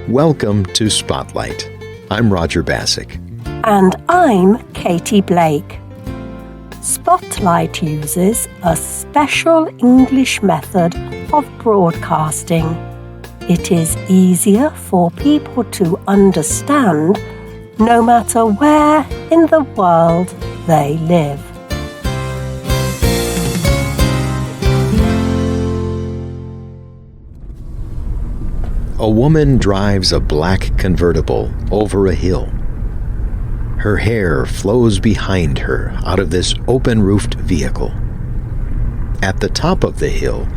Welcome to Spotlight. I'm Roger Bassick. And I'm Katie Blake. Spotlight uses a special English method of broadcasting. It is easier for people to understand no matter where in the world they live. A woman drives a black convertible over a hill. Her hair flows behind her out of this open-roofed vehicle. At the top of the hill,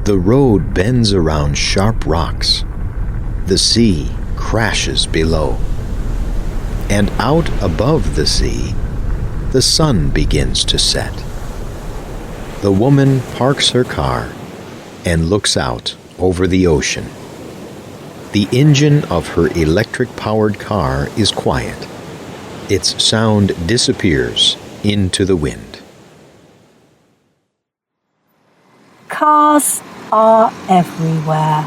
the road bends around sharp rocks. The sea crashes below. And out above the sea, the sun begins to set. The woman parks her car and looks out over the ocean. The engine of her electric-powered car is quiet. Its sound disappears into the wind. Cars are everywhere.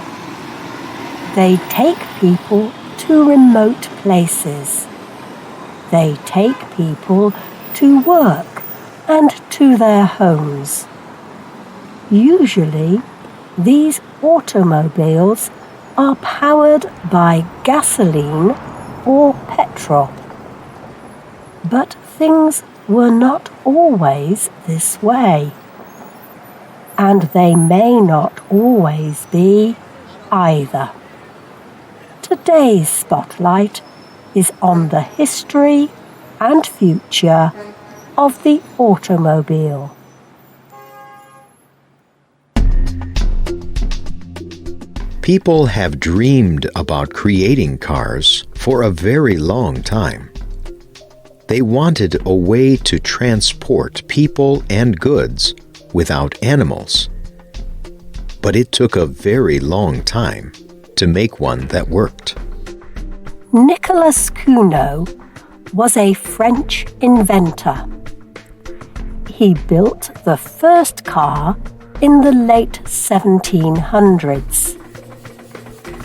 They take people to remote places. They take people to work and to their homes. Usually, these automobiles are powered by gasoline or petrol. But things were not always this way. And they may not always be either. Today's Spotlight is on the history and future of the automobile. People have dreamed about creating cars for a very long time. They wanted a way to transport people and goods without animals. But it took a very long time to make one that worked. Nicolas Cugnot was a French inventor. He built the first car in the late 1700s.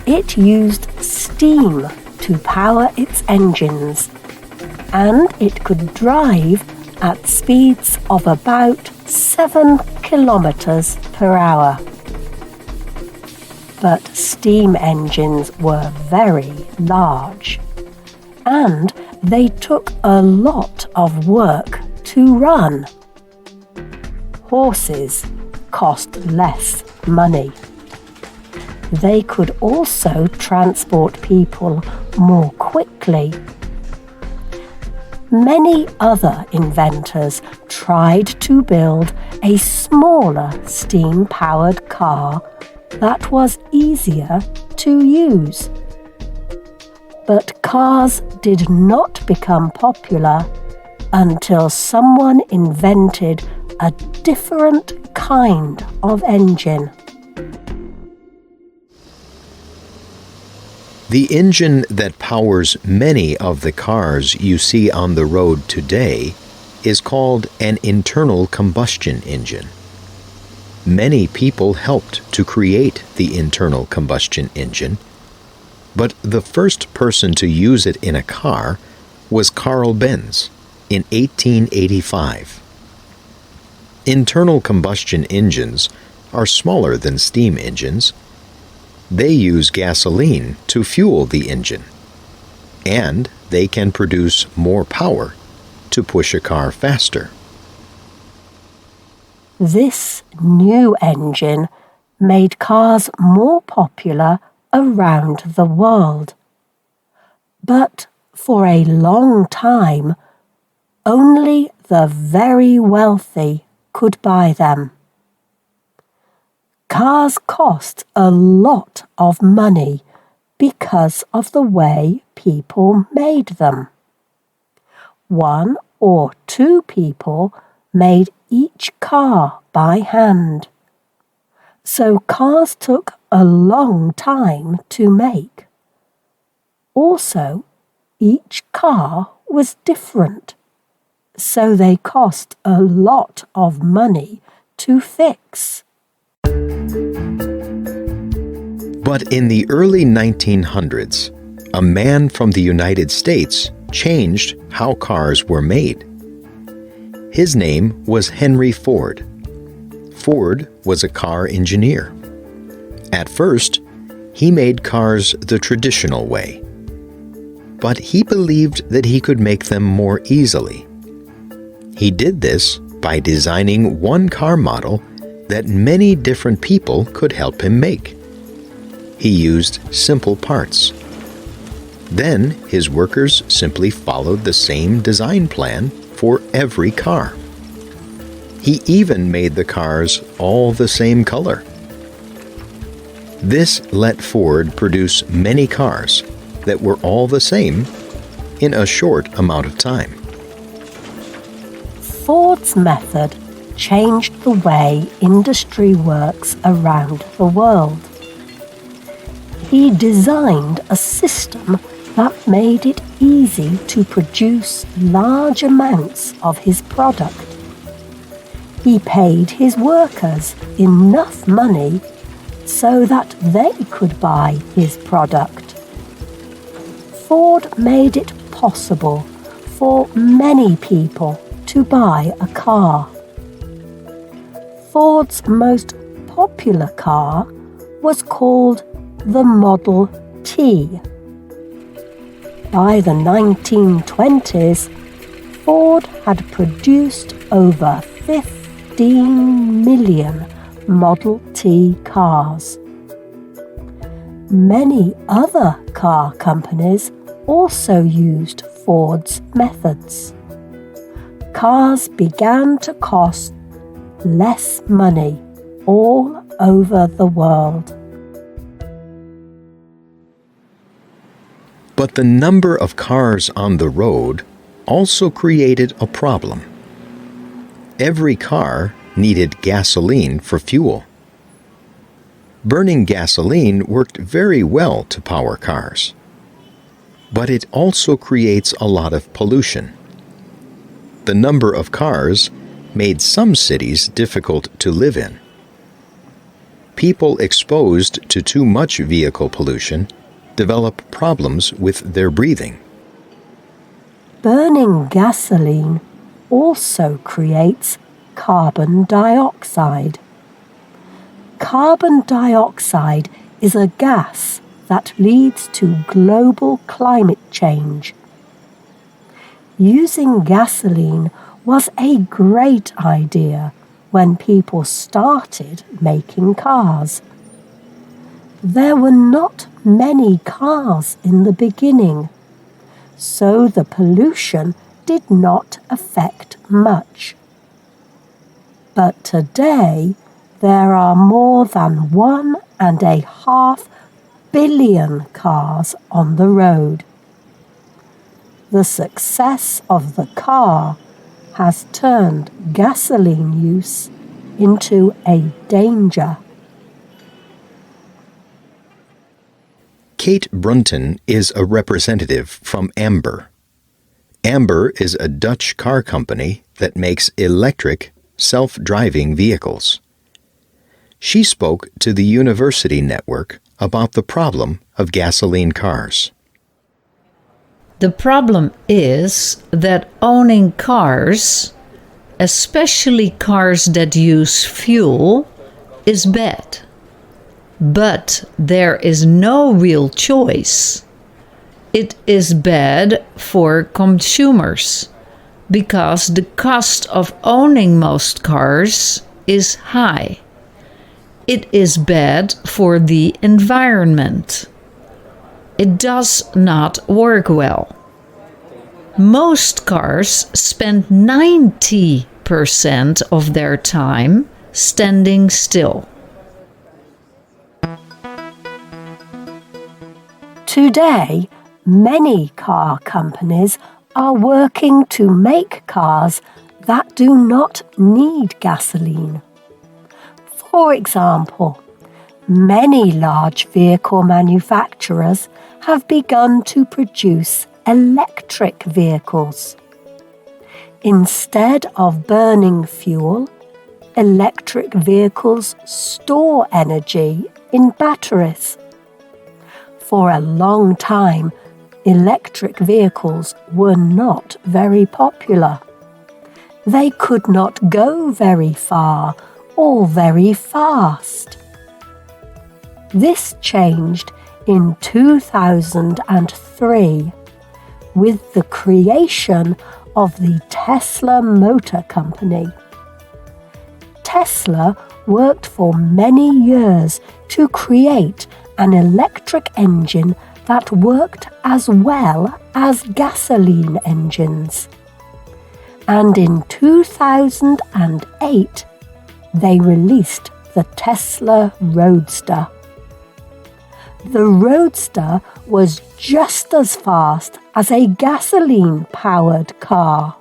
It used steam to power its engines, and it could drive at speeds of about 7 kilometers per hour. But steam engines were very large, and they took a lot of work to run. Horses cost less money. They could also transport people more quickly. Many other inventors tried to build a smaller steam-powered car that was easier to use. But cars did not become popular until someone invented a different kind of engine. The engine that powers many of the cars you see on the road today is called an internal combustion engine. Many people helped to create the internal combustion engine, but the first person to use it in a car was Carl Benz in 1885. Internal combustion engines are smaller than steam engines. They use gasoline to fuel the engine, and they can produce more power to push a car faster. This new engine made cars more popular around the world. But for a long time, only the very wealthy could buy them. Cars cost a lot of money because of the way people made them. 1 or 2 people made each car by hand. So cars took a long time to make. Also, each car was different, so they cost a lot of money to fix. But in the early 1900s, a man from the United States changed how cars were made. His name was Henry Ford. Ford was a car engineer. At first, he made cars the traditional way. But he believed that he could make them more easily. He did this by designing one car model that many different people could help him make. He used simple parts. Then his workers simply followed the same design plan for every car. He even made the cars all the same color. This let Ford produce many cars that were all the same in a short amount of time. Ford's method changed the way industry works around the world. He designed a system that made it easy to produce large amounts of his product. He paid his workers enough money so that they could buy his product. Ford made it possible for many people to buy a car. Ford's most popular car was called the Model T. By the 1920s, Ford had produced over 15 million Model T cars. Many other car companies also used Ford's methods. Cars began to cost less money all over the world. But the number of cars on the road also created a problem. Every car needed gasoline for fuel. Burning gasoline worked very well to power cars. But it also creates a lot of pollution. The number of cars made some cities difficult to live in. People exposed to too much vehicle pollution develop problems with their breathing. Burning gasoline also creates carbon dioxide. Carbon dioxide is a gas that leads to global climate change. Using gasoline was a great idea when people started making cars. There were not many cars in the beginning, so the pollution did not affect much. But today, there are more than 1.5 billion cars on the road. The success of the car has turned gasoline use into a danger. Kate Brunton is a representative from Amber. Amber is a Dutch car company that makes electric, self-driving vehicles. She spoke to the university network about the problem of gasoline cars. The problem is that owning cars, especially cars that use fuel, is bad. But there is no real choice. It is bad for consumers because the cost of owning most cars is high. It is bad for the environment. It does not work well. Most cars spend 90% of their time standing still. Today, many car companies are working to make cars that do not need gasoline. For example, many large vehicle manufacturers have begun to produce electric vehicles. Instead of burning fuel, electric vehicles store energy in batteries. For a long time, electric vehicles were not very popular. They could not go very far or very fast. This changed in 2003 with the creation of the Tesla Motor Company. Tesla worked for many years to create an electric engine that worked as well as gasoline engines. And in 2008, they released the Tesla Roadster. The Roadster was just as fast as a gasoline-powered car,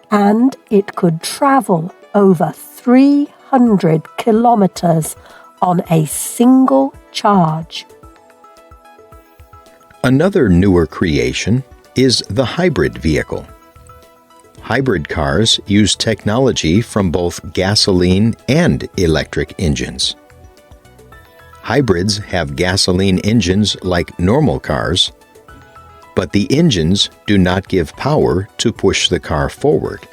and it could travel over 300 kilometers on a single charge. Another newer creation is the hybrid vehicle. Hybrid cars use technology from both gasoline and electric engines. Hybrids have gasoline engines like normal cars, but the engines do not give power to push the car forward.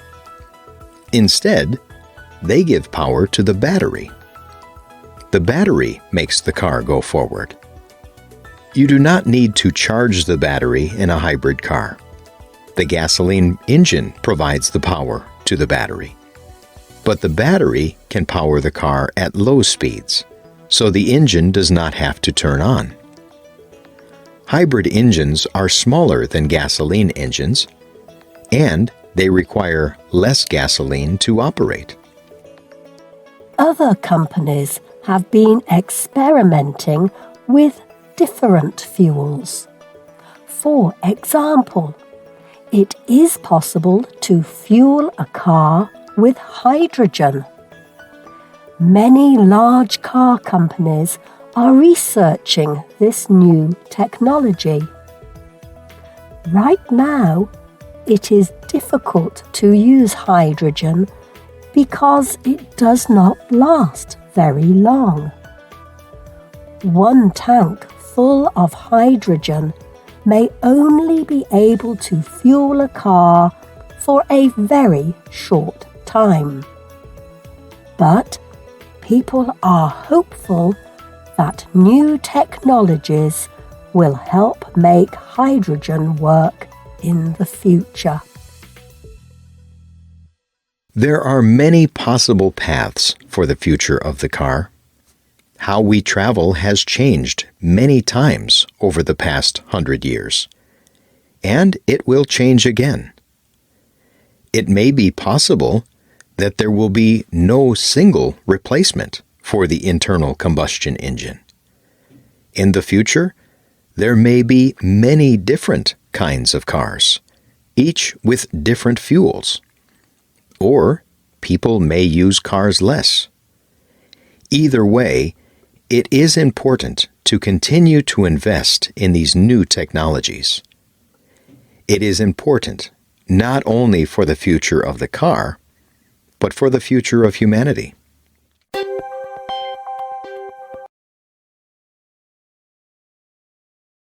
Instead, they give power to the battery. The battery makes the car go forward. You do not need to charge the battery in a hybrid car. The gasoline engine provides the power to the battery. But the battery can power the car at low speeds, so the engine does not have to turn on. Hybrid engines are smaller than gasoline engines, and they require less gasoline to operate. Other companies have been experimenting with different fuels. For example, it is possible to fuel a car with hydrogen. Many large car companies are researching this new technology. Right now, it is difficult to use hydrogen because it does not last very long. One tank full of hydrogen may only be able to fuel a car for a very short time. But people are hopeful that new technologies will help make hydrogen work in the future. There are many possible paths for the future of the car. How we travel has changed many times over the past 100 years, and it will change again. It may be possible that there will be no single replacement for the internal combustion engine. In the future, there may be many different kinds of cars, each with different fuels. Or people may use cars less. Either way, it is important to continue to invest in these new technologies. It is important not only for the future of the car, but for the future of humanity.